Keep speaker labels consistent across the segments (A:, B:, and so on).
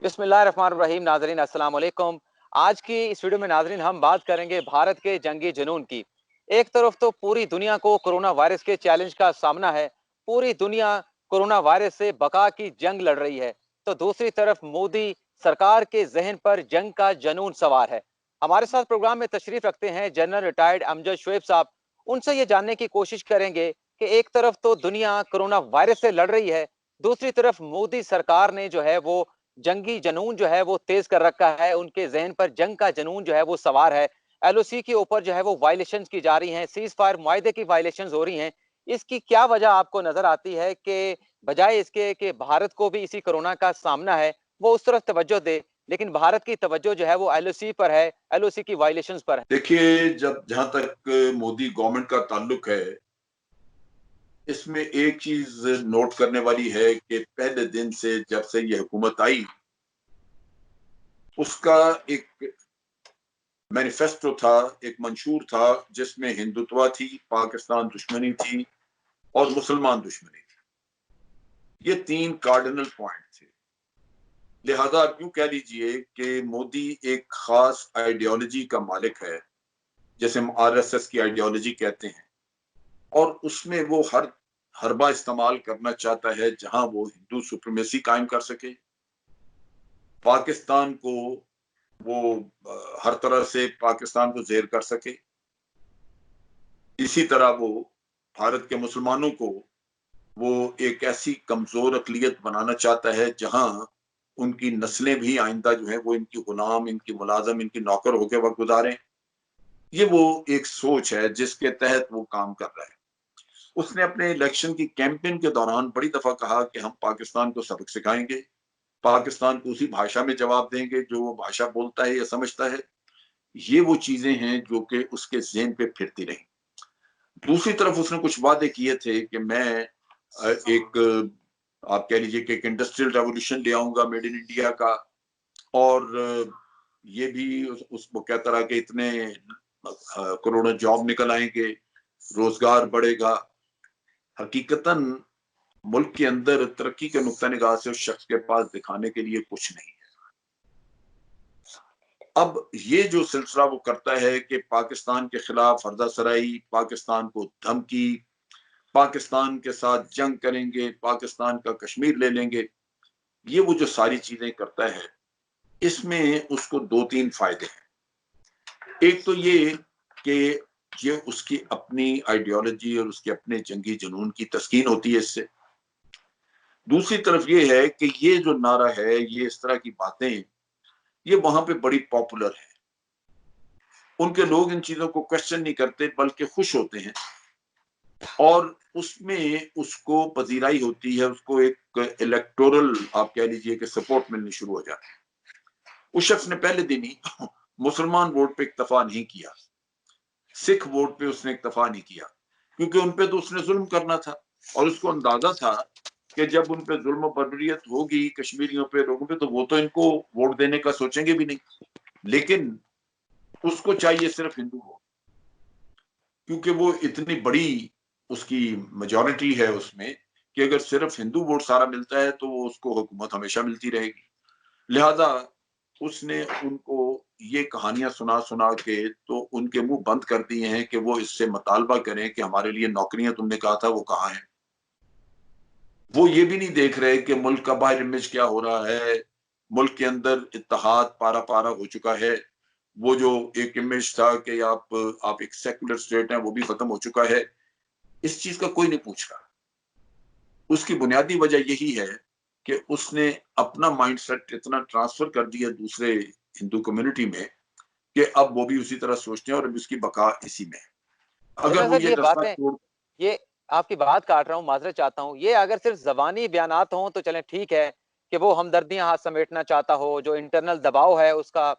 A: बिस्मिल्लाहिर्रहमानिर्रहीम। नाज़रीन अस्सलाम वालेकुम। आज की इस वीडियो में नाज़रीन हम बात करेंगे भारत के जंगी जुनून की। एक तरफ तो पूरी दुनिया को कोरोना वायरस के चैलेंज का सामना है, पूरी दुनिया कोरोना वायरस से बका की जंग लड़ रही है, तो दूसरी तरफ मोदी सरकार के ज़हन पर जंग का जुनून सवार है। हमारे साथ प्रोग्राम में तशरीफ रखते हैं जनरल रिटायर्ड अमजद शोएब साहब। उनसे ये जानने की कोशिश करेंगे कि एक तरफ तो दुनिया कोरोना वायरस से लड़ रही है, दूसरी तरफ मोदी सरकार ने जो है वो जंगी जनून जो है वो तेज कर रखा है, उनके ज़हन पर जंग का जनून जो है वो सवार है। एलओसी के ऊपर जो है वो वायलेशंस की जा रही हैं, सीज़ फायर मुआहदे की वायलेशंस हो रही हैं। इसकी क्या वजह आपको नज़र आती है कि बजाय इसके कि भारत को भी इसी कोरोना का सामना है, वो उस तरफ तवज्जो दे, लेकिन भारत की तवज्जो जो है वो एलओसी पर है, एलओसी की वायलेशंस पर है?
B: देखिए, जब जहां तक मोदी गवर्नमेंट का ताल्लुक है, इसमें एक चीज नोट करने वाली है कि पहले दिन से जब से ये हुकूमत आई, उसका एक मैनिफेस्टो था, एक मंशूर था, जिसमें हिंदुत्व थी, पाकिस्तान दुश्मनी थी और मुसलमान दुश्मनी थी। ये तीन कार्डिनल पॉइंट थे। लिहाजा आप यूं कह लीजिए कि मोदी एक खास आइडियोलॉजी का मालिक है, जैसे हम आरएसएस की आइडियोलॉजी कहते हैं, और उसमें वो हर हरबा इस्तेमाल करना चाहता है जहां वो हिंदू सुप्रीमेसी कायम कर सके, पाकिस्तान को वो हर तरह से पाकिस्तान को जेर कर सके। इसी तरह वो भारत के मुसलमानों को वो एक ऐसी कमजोर अकलियत बनाना चाहता है जहां उनकी नस्लें भी आइंदा जो है वो इनकी गुलाम, इनकी मुलाजम, इनकी नौकर होकर वक्त गुजारें। ये वो एक सोच है जिसके तहत वो काम कर रहा है। उसने अपने इलेक्शन की कैंपेन के दौरान बड़ी दफा कहा कि हम पाकिस्तान को सबक सिखाएंगे, पाकिस्तान को उसी भाषा में जवाब देंगे जो वो भाषा बोलता है या समझता है। ये वो चीजें हैं जो कि उसके ज़हन पे फिरती रही। दूसरी तरफ उसने कुछ वादे किए थे कि मैं एक आप कह लीजिए कि एक इंडस्ट्रियल रेवोल्यूशन ले आऊंगा, मेड इन इंडिया का, और ये भी वो कहता रहा कि इतने करोड़ों जॉब निकल आएंगे, रोजगार बढ़ेगा। हकीकतन मुल्क के अंदर तरक्की के नुक्ता निगाह से उस शख्स के पास दिखाने के लिए कुछ नहीं है। अब ये जो सिलसिला वो करता है कि पाकिस्तान के खिलाफ हरदा सराई, पाकिस्तान को धमकी, पाकिस्तान के साथ जंग करेंगे, पाकिस्तान का कश्मीर ले लेंगे, ये वो जो सारी चीजें करता है, इसमें उसको दो तीन फायदे हैं। एक तो ये कि ये उसकी अपनी आइडियोलॉजी और उसके अपने जंगी जुनून की तस्कीन होती है इससे। दूसरी तरफ ये है कि ये जो नारा है, ये इस तरह की बातें, ये वहां पे बड़ी पॉपुलर है। उनके लोग इन चीजों को क्वेश्चन नहीं करते बल्कि खुश होते हैं, और उसमें उसको पजीराई होती है, उसको एक इलेक्टोरल आप कह लीजिए कि सपोर्ट मिलनी शुरू हो जाती है। उस शख्स ने पहले दिन ही मुसलमान वोट पे इक्तफा नहीं किया, सिख वोट पे उसने इक्तफा नहीं किया, क्योंकि उन पे तो उसने जुल्म करना था, और उसको अंदाजा था कि जब उन पे जुल्म बर्बरियत होगी कश्मीरियों पे, लोगों पे, तो वो तो इनको वोट देने का सोचेंगे भी नहीं। लेकिन उसको चाहिए सिर्फ हिंदू वोट, क्योंकि वो इतनी बड़ी उसकी मेजॉरिटी है उसमें कि अगर सिर्फ हिंदू वोट सारा मिलता है तो उसको हुकूमत हमेशा मिलती रहेगी। लिहाजा उसने उनको ये कहानियां सुना सुना के तो उनके मुंह बंद कर दिए हैं कि वो इससे मुतालबा करें कि हमारे लिए नौकरियां तुमने कहा था वो कहाँ है। वो ये भी नहीं देख रहे कि मुल्क का बाहर इमेज क्या हो रहा है, मुल्क के अंदर इत्तेहाद पारा पारा हो चुका है। वो जो एक इमेज था कि आप एक सेकुलर स्टेट हैं, वो भी खत्म हो चुका है। इस चीज का कोई नहीं पूछ रहा। उसकी बुनियादी वजह यही है कि उसने अपना माइंडसेट इतना ट्रांसफर कर दिया दूसरे हिंदू कम्युनिटी में कि अब वो भी उसी तरह सोचते हैं और अब उसकी बका इसी में है। अगर
A: जनरल
B: वो
A: साहब
B: ये
A: ये
B: रास्ता
A: बातें,
B: छोड़।
A: ये आपकी बात काट रहा हूँ, माजरत चाहता हूँ। ये अगर सिर्फ ज़बानी बयानात हों तो चलें ठीक है कि वो हमदर्दियाँ हाथ समेटना चाहता हो, जो इंटरनल दबाव है उसका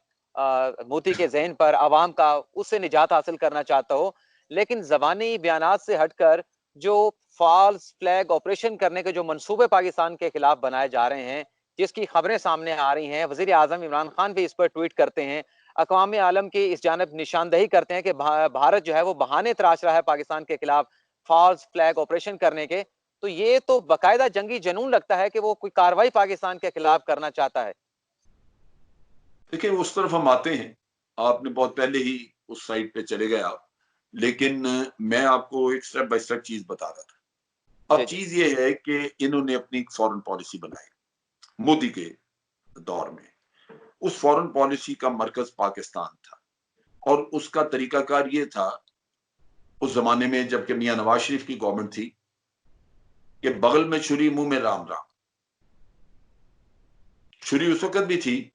A: मोदी के ज़हन पर अवाम का, उससे निजात हासिल करना चाहता हो। लेकिन ज़बानी बयानात से हटकर जो फ़ॉल्स फ्लैग ऑपरेशन करने के जो मंसूबे पाकिस्तान के खिलाफ बनाए जा रहे हैं, जिसकी खबरें सामने आ रही हैं, वज़ीर आज़म इमरान खान भी इस पर ट्वीट करते हैं, अक़वाम आलम की इस जानिब निशानदही करते हैं कि भारत जो है वो बहाने तराश रहा है पाकिस्तान के खिलाफ फॉल्स फ्लैग ऑपरेशन करने के। तो ये तो बाकायदा जंगी जनून लगता है कि वो कोई कार्रवाई पाकिस्तान के खिलाफ करना चाहता है।
B: देखिए उस तरफ हम आते हैं, आपने बहुत पहले ही उस साइड पे चले गए आप, लेकिन मैं आपको एक स्टेप बाय स्टेप चीज बता रहा था। अब
A: जी, जी।
B: चीज ये है कि इन्होंने अपनी फॉरेन पॉलिसी बनाई मोदी के दौर में। उस फॉरेन पॉलिसी का मरकज पाकिस्तान था और उसका तरीकाकार ये था उस जमाने में जबकि मियां नवाज शरीफ की गवर्नमेंट थी कि बगल में छुरी मुंह में राम राम। छुरी उस वक्त भी थी,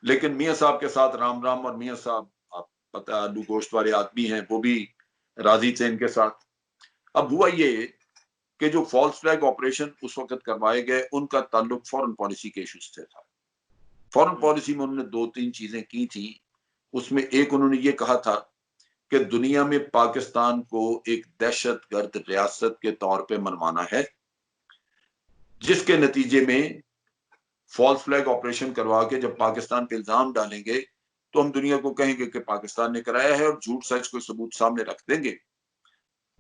B: लेकिन मियां साहब के साथ राम राम, और मियां साहब आप पता है आलू गोश्त वाले आदमी हैं, वो भी राजी थे इनके साथ। अब हुआ ये कि जो फॉल्स फ्लैग ऑपरेशन उस वक्त करवाए गए उनका ताल्लुक फॉरेन पॉलिसी के इश्यूज से था। फॉरेन
A: हुँ,
B: पॉलिसी में उन्होंने दो तीन चीजें की थी। उसमें एक उन्होंने ये कहा था कि दुनिया में पाकिस्तान को एक दहशतगर्द रियासत के तौर पे मनवाना है, जिसके नतीजे में फॉल्स फ्लैग ऑपरेशन करवा के जब पाकिस्तान पे इल्जाम डालेंगे तो हम दुनिया को कहेंगे कि पाकिस्तान ने कराया है, और झूठ सच को सबूत सामने रख देंगे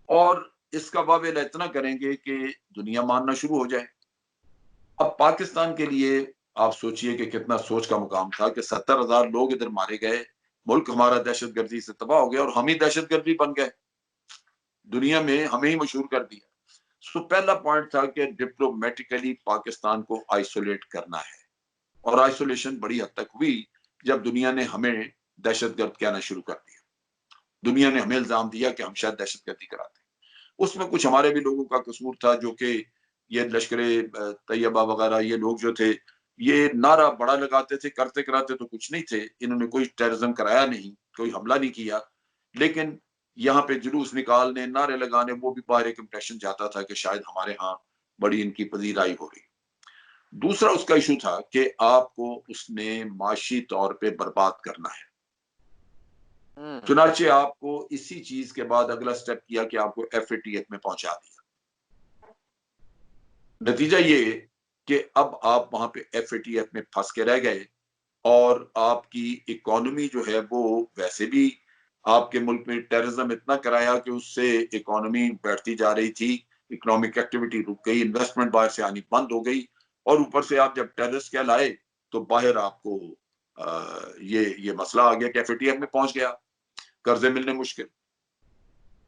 B: और इसका वावेला इतना करेंगे कि दुनिया मानना शुरू हो जाए। अब पाकिस्तान के लिए आप सोचिए कि कितना सोच का मुकाम था कि 70,000 लोग इधर मारे गए, मुल्क हमारा दहशतगर्दी से तबाह हो गया और हम ही दहशतगर्दी बन गए, दुनिया में हमें ही मशहूर कर दिया। सो पहला पॉइंट था कि डिप्लोमेटिकली पाकिस्तान को आइसोलेट करना है, और आइसोलेशन बड़ी हद तक हुई जब दुनिया ने हमें दहशतगर्द कहना शुरू कर दिया। दुनिया ने हमें इल्जाम दिया कि हम शायद दहशतगर्दी कराते हैं। उसमें कुछ हमारे भी लोगों का कसूर था, जो कि ये लश्कर तैयबा वगैरह ये लोग जो थे, ये नारा बड़ा लगाते थे, करते कराते तो कुछ नहीं थे। इन्होंने कोई टेररिज्म कराया नहीं, कोई हमला नहीं किया, लेकिन यहाँ पे जुलूस निकालने, नारे लगाने, वो भी बाहर एक इंप्रेशन जाता था कि शायद हमारे यहाँ बड़ी इनकी पजीराई हो रही। दूसरा उसका इशू था कि आपको उसने माशी तौर पे बर्बाद करना है।
A: हुँ,
B: चुनाचे आपको इसी चीज के बाद अगला स्टेप किया कि आपको एफएटीएफ में पहुंचा दिया। नतीजा ये कि अब आप वहां पे एफएटीएफ में फंस के रह गए, और आपकी इकोनॉमी जो है वो वैसे भी आपके मुल्क में टेररिज्म इतना कराया कि उससे इकोनॉमी बैठती जा रही थी, इकोनॉमिक एक्टिविटी रुक गई, इन्वेस्टमेंट बाहर से आनी बंद हो गई, और ऊपर से आप जब टेररिस्ट कहलाए तो बाहर आपको ये मसला आ गया कि एफएटीएफ में पहुंच गया, कर्जे मिलने मुश्किल।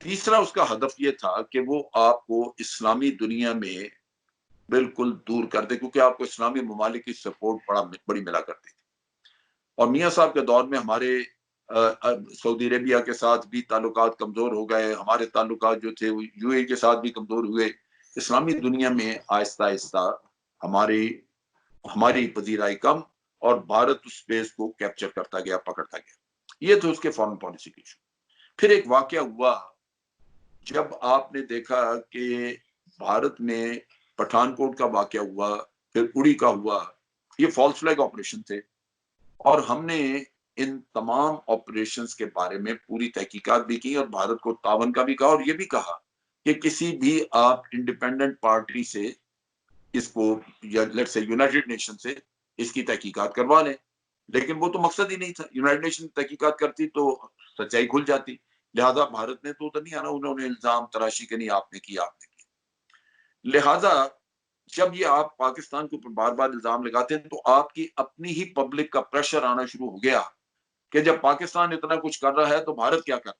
B: तीसरा उसका हदफ ये था कि वो आपको इस्लामी दुनिया में बिल्कुल दूर कर दे, क्योंकि आपको इस्लामी ममालिक की सपोर्ट बड़ी मिला करती थी। और मियाँ साहब के दौर में हमारे सऊदी अरेबिया के साथ भी ताल्लुकात कमजोर हो गए, हमारे ताल्लुकात जो थे वो यूएई के साथ भी कमजोर हुए। इस्लामी दुनिया में आहिस्ता आहिस्ता हमारी हमारी पजीराई कम, और भारत उस स्पेस को कैप्चर करता गया, पकड़ता गया। ये तो उसके फॉरेन पॉलिसी की इशू। फिर एक वाकया हुआ जब आपने देखा कि भारत में पठानकोट का वाकया हुआ, फिर उड़ी का हुआ, ये फॉल्स फ्लैग ऑपरेशन थे, और हमने इन तमाम ऑपरेशंस के बारे में पूरी तहकीकात भी की और भारत को तावन का भी कहा, और ये भी कहा कि किसी भी आप इंडिपेंडेंट पार्टी से इसको, या लेट्स से यूनाइटेड नेशन से इसकी तहकीकात करवा लें। लेकिन वो तो मकसद ही नहीं था, यूनाइटेड नेशन तहकीकात करती तो सच्चाई खुल जाती। लिहाजा भारत ने तो नहीं आना, उन्होंने इल्जाम तराशी के नहीं आपने किया, आपने किया। लिहाजा जब ये आप पाकिस्तान के ऊपर बार बार इल्जाम लगाते हैं तो आपकी अपनी ही पब्लिक का प्रेशर आना शुरू हो गया कि जब पाकिस्तान इतना कुछ कर रहा है तो भारत क्या कर।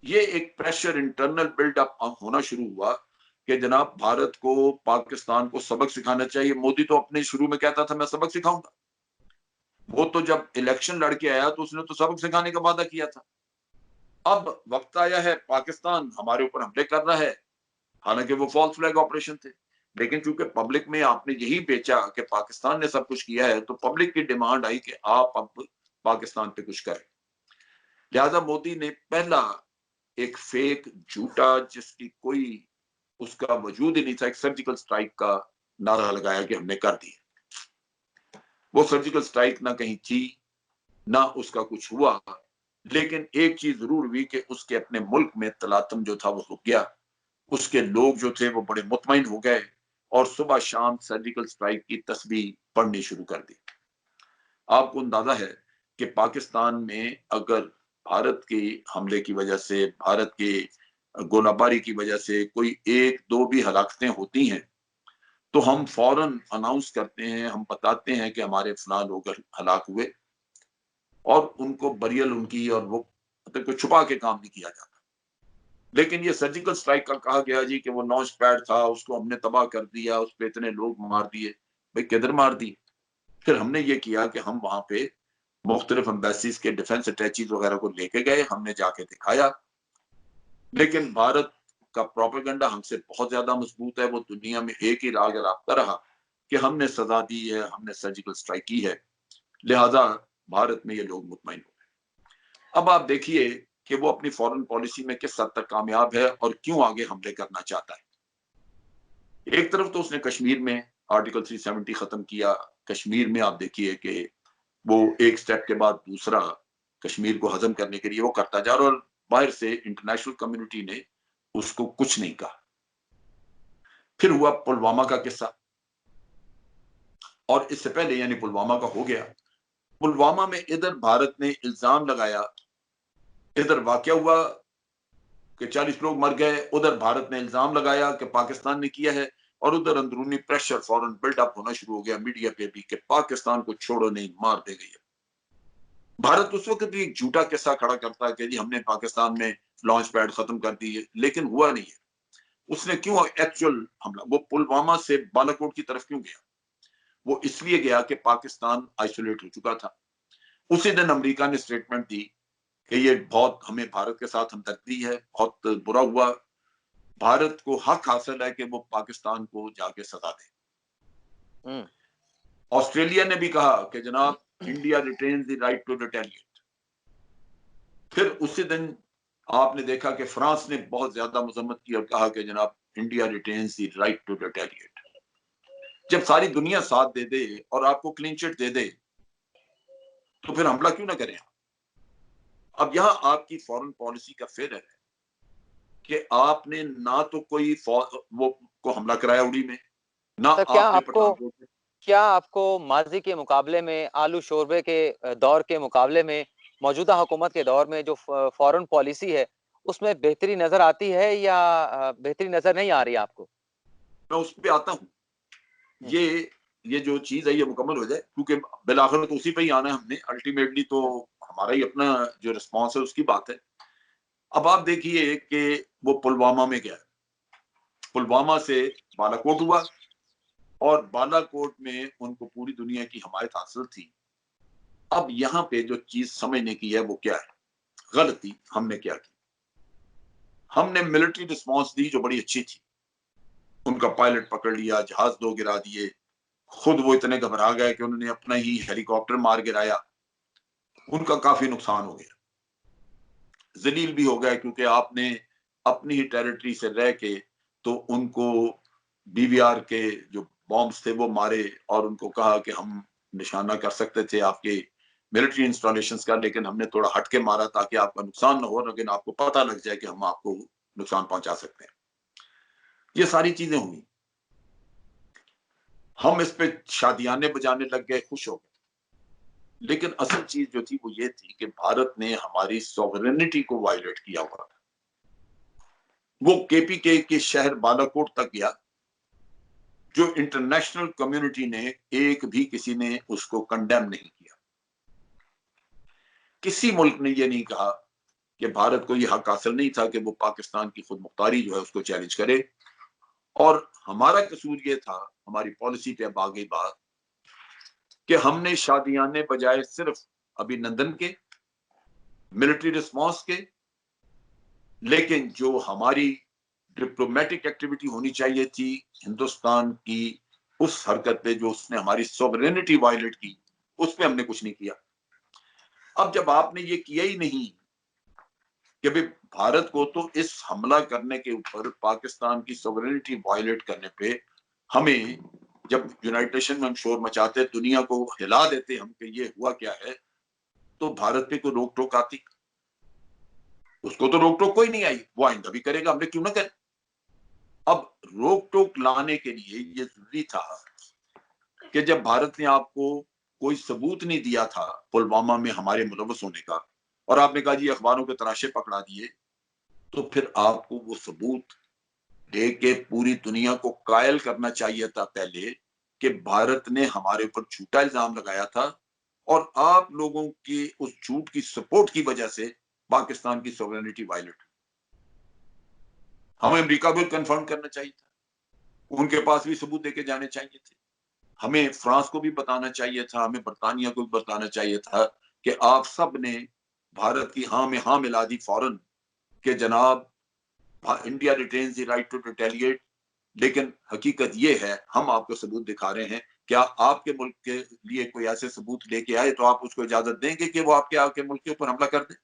B: ये एक प्रेशर इंटरनल बिल्डअप होना शुरू हुआ कि जनाब भारत को पाकिस्तान को सबक सिखाना चाहिए। मोदी तो अपने शुरू में कहता था मैं सबक सिखाऊंगा, वो तो जब इलेक्शन लड़के आया तो उसने तो सबक सिखाने का वादा किया था। अब वक्त आया है, पाकिस्तान हमारे ऊपर हमले कर रहा है, हालांकि वो फॉल्स फ्लैग ऑपरेशन थे, लेकिन चूंकि पब्लिक में आपने यही बेचा कि पाकिस्तान ने सब कुछ किया है, तो पब्लिक की डिमांड आई कि आप अब पाकिस्तान पे कुछ करें। लिहाजा मोदी ने पहला एक फेक झूठा, जिसकी कोई उसका वजूद ही नहीं था, एक सर्जिकल स्ट्राइक का नारा लगाया कि हमने कर दिया। वो सर्जिकल स्ट्राइक ना कहीं थी, ना उसका कुछ हुआ, लेकिन एक चीज जरूर हुई कि उसके अपने मुल्क में तलातम जो था वो रुक गया, उसके लोग जो थे वो बड़े मुतमईन हो गए, और सुबह शाम सर्जिकल स्ट्राइक की तस्बीह पढ़नी शुरू कर दी। आपको अंदाजा है कि पाकिस्तान में अगर भारत के हमले की वजह से, भारत के गोलाबारी की वजह से कोई एक दो भी हलाकतें होती हैं तो हम फौरन अनाउंस करते हैं, हम बताते हैं कि हमारे फलां लोग हलाक हुए, और उनको बरियल उनकी, और वो मतलब कोई छुपा के काम नहीं किया जाता। लेकिन ये सर्जिकल स्ट्राइक का कहा गया जी कि वो लॉन्च पैड था, उसको हमने तबाह कर दिया, उस पे इतने लोग मार दिए। भाई किधर मार दिए? फिर हमने ये किया कि हम वहां पे मुख्तलिफ एम्बेसीज के डिफेंस अटैचीज वगैरह को लेके गए, हमने जाके दिखाया। लेकिन भारत का प्रोपेगेंडा हमसे बहुत ज्यादा मजबूत है। वो दुनिया में एक ही राग रास्ता रहा कि हमने सजा दी है, हमने सर्जिकल स्ट्राइक की है, लिहाजा भारत में ये लोग मुतमईन हो गए। अब आप देखिए कि वो अपनी फॉरेन पॉलिसी में किस हद तक कामयाब है और क्यों आगे हमले करना चाहता है। एक तरफ तो उसने कश्मीर में आर्टिकल 370 खत्म किया। कश्मीर में आप देखिए कि वो एक स्टेप के बाद दूसरा कश्मीर को हजम करने के लिए वो करता जा रहा है, और बाहर से इंटरनेशनल कम्युनिटी ने उसको कुछ नहीं कहा। फिर हुआ पुलवामा का किस्सा, और इससे पहले यानी पुलवामा का हो गया। पुलवामा में इधर भारत ने इल्जाम लगाया, इधर वाकया हुआ कि 40 लोग मर गए, उधर भारत ने इल्जाम लगाया कि पाकिस्तान ने किया है, और उधर अंदरूनी प्रेशर फौरन बिल्डअप होना शुरू हो गया मीडिया पे भी कि पाकिस्तान को छोड़ो नहीं, मार दे गई। भारत उस वक्त भी एक झूठा किस्सा खड़ा करता है कि जी हमने पाकिस्तान में लॉन्च पैड खत्म कर दी है, लेकिन हुआ नहीं है। उसने क्यों एक्चुअल हमला, वो पुलवामा से बालाकोट की तरफ क्यों गया? वो इसलिए गया कि पाकिस्तान आइसोलेट हो चुका था। उसी दिन अमेरिका ने स्टेटमेंट दी कि ये बहुत हमें भारत के साथ हमदर्दी है, बहुत बुरा हुआ, भारत को हक हासिल है कि वो पाकिस्तान को जाके सजा दे।
A: हम्म।
B: ऑस्ट्रेलिया ने भी कहा कि जनाब India retains the right to retaliate. फिर उसी दिन आपने देखा कि फ्रांस ने बहुत ज्यादा मजम्मत की और कहा कि जनाब India retains the right to retaliate. जब सारी दुनिया साथ दे दे और आपको क्लीन चिट दे दे, तो फिर हमला क्यों ना करें? अब यहाँ आपकी फॉरेन पॉलिसी का फेलियर है कि आपने ना तो कोई वो को हमला कराया उड़ी में, ना
A: तो क्या
B: आपने
A: आपको
B: पठानकोट में।
A: क्या आपको माज़ी के मुकाबले में, आलू शोरबे के दौर के मुकाबले में, मौजूदा हुकूमत के दौर में जो फ़ॉरेन पॉलिसी है, उसमें बेहतरी नज़र आती है या बेहतरी नज़र नहीं आ रही है आपको?
B: मैं उस पे आता हूँ।
A: हुँ,
B: ये जो चीज है ये मुकम्मल हो जाए, क्योंकि बिलाखिर तो उसी पे ही आना है हमने, अल्टीमेटली तो हमारा ही अपना जो रिस्पॉन्स है उसकी बात है। अब आप देखिए कि वो पुलवामा में गया, पुलवामा से बालाकोट हुआ, और बालाकोट में उनको पूरी दुनिया की हमायत हासिल थी। अब यहाँ पे जो चीज समझने की है वो क्या है, गलती हमने क्या की? हमने मिलिट्री रिस्पॉन्स दी जो बड़ी अच्छी थी। उनका पायलट पकड़ लिया, जहाज दो गिरा दिए, खुद वो इतने घबरा गए कि उन्होंने अपना ही हेलीकॉप्टर मार गिराया। उनका काफी नुकसान हो गया, जलील भी हो गए, क्योंकि आपने अपनी ही टेरिटरी से रह के तो उनको बीवीआर के जो बॉम्ब्स थे वो मारे, और उनको कहा कि हम निशाना कर सकते थे आपके मिलिट्री इंस्टॉलेशंस का, लेकिन हमने थोड़ा हट के मारा ताकि आपका नुकसान ना हो, लेकिन आपको पता लग जाए कि हम आपको नुकसान पहुंचा सकते हैं। ये सारी चीजें हुई। हम इस पे शादियाने बजाने लग गए, खुश हो गए। लेकिन असल चीज जो थी वो ये थी कि भारत ने हमारी सॉवरेनिटी को वायलेट किया हुआ था। वो केपीके के शहर बालाकोट तक गया, जो इंटरनेशनल कम्युनिटी ने एक भी किसी ने उसको कंडेम नहीं किया। किसी मुल्क ने ये नहीं कहा कि भारत को ये हक हासिल नहीं था कि वो पाकिस्तान की खुद मुख्तारी जो है उसको चैलेंज करे। और हमारा कसूर ये था, हमारी पॉलिसी पे अब आ गई बात, कि हमने शादियाने बजाय सिर्फ अभिनंदन के, मिलिट्री रिस्पॉन्स के, लेकिन जो हमारी डिप्लोमेटिक एक्टिविटी होनी चाहिए थी हिंदुस्तान की, उस हरकत पे जो उसने हमारी सॉवरेनिटी वायलेट की, उस पे हमने कुछ नहीं किया। अब जब आपने ये किया ही नहीं कि भाई भारत को तो इस हमला करने के ऊपर, पाकिस्तान की सॉवरेनिटी वायलेट करने पे, हमें जब यूनाइटेड नेशन में हम शोर मचाते, दुनिया को हिला देते हम कि ये हुआ क्या है, तो भारत पे कोई रोक टोक आती? उसको तो रोक टोक कोई नहीं आई, वो आइंदा भी करेगा, हमने क्यों ना करें। अब रोक टोक लाने के लिए ये जरूरी था कि जब भारत ने आपको कोई सबूत नहीं दिया था पुलवामा में हमारे मुलव्वस होने का, और आपने कहा जी अखबारों के तराशे पकड़ा दिए, तो फिर आपको वो सबूत लेके पूरी दुनिया को कायल करना चाहिए था पहले कि भारत ने हमारे ऊपर झूठा इल्जाम लगाया था और आप लोगों की उस झूठ की सपोर्ट की वजह से पाकिस्तान की सॉवरेनिटी वायलेट हुई। हमें अमेरिका को कंफर्म करना चाहिए था, उनके पास भी सबूत देके जाने चाहिए थे। हमें फ्रांस को भी बताना चाहिए था, हमें बरतानिया को भी बताना चाहिए था कि आप सब ने भारत की हाँ में हाँ मिला दी फौरन कि जनाब India retains the right to retaliate. लेकिन हकीकत ये है, हम आपको सबूत दिखा रहे हैं। क्या आपके मुल्क के लिए कोई ऐसे सबूत लेके आए तो आप उसको इजाजत देंगे कि वो आपके मुल्क के ऊपर हमला कर दे?